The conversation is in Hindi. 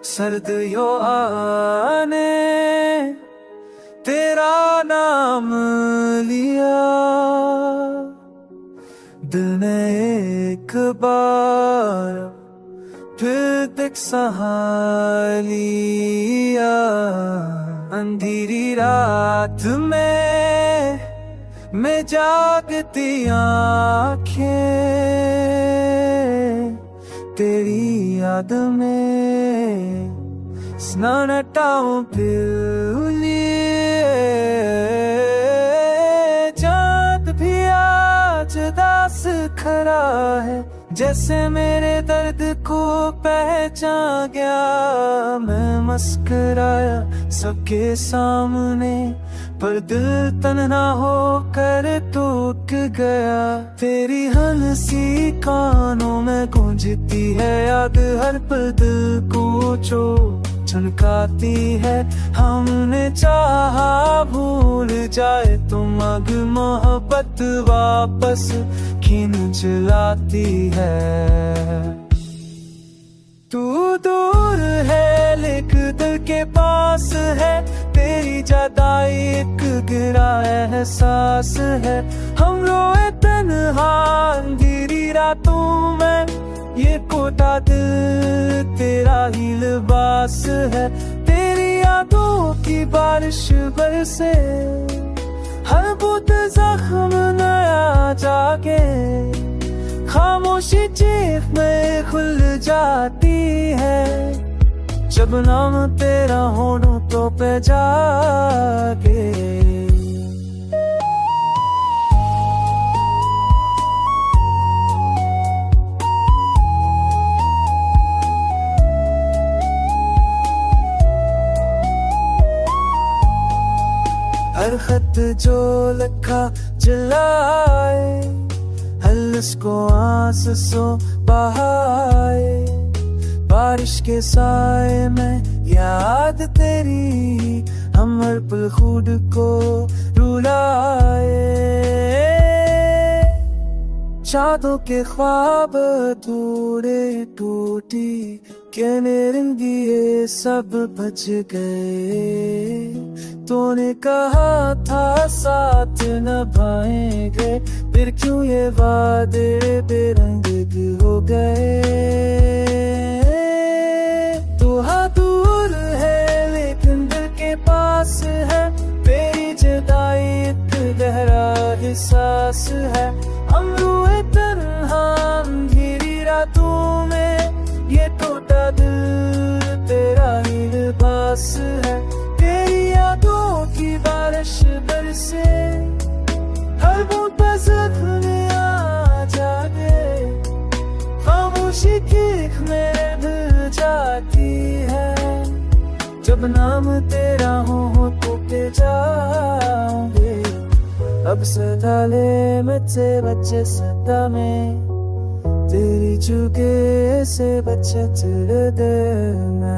सर्दियों आने तेरा नाम लिया, दिल ने एक बार फिर तक लिया। अंधेरी रात में मैं जागती आँखें तेरी याद में स्नानटाऊं पिलिए। चाँद भी आज दास खड़ा है, जैसे मेरे दर्द को पहचान गया। मैं मुस्कुराया सबके सामने, पर दिल तन्हा होकर टूट गया। तेरी हंसी कानों में गूंजती है, याद हर पल दिल को चमकाती है। हमने चाहा भूल जाए तुम, अग मोहब्बत वापस खींच लाती है। तू दूर है लेकिन दिल के पास है, तेरी जुदाई एक गिरा एहसास है। हम रोए तन्हा अंधेरी रातों में, ये कोटा दिल तेरा ही लिबास है। तेरी यादों की बारिश बरसे, हर बूंद जख्म नया जागे। खामोशी चीख में खुल जाती है, जब नाम तेरा होठों तो पे जागे। हर खत जो लिखा जलाए, हल उसको आंसू बहाए। बारिश के साए में याद तेरी, हम हर पल खुद को रुलाए। चाँदों के ख्वाब थोड़े टूटी, कहने रिंगी ये सब बच गए। तूने कहा था साथ निभाएंगे, फिर क्यों ये वादे बेरंग हो गए। तू दूर है लेकिन दिल के पास है, तेरी जुदाई एक गहरा एहसास है। हम रोए तन्हा अंधेरी रातों में, ये टूटा दिल तेरा ही लिबास है। तेरी यादों की बारिश बरसे, हर बूंद पे जख्म आ जागे। खामोशी की में दिल जाती है, जब नाम तेरा हो तो पे जाओगे। अब सदा ले मुझसे बच्चे सदा में, तेरी चुके से बच्चे चिड़ देना।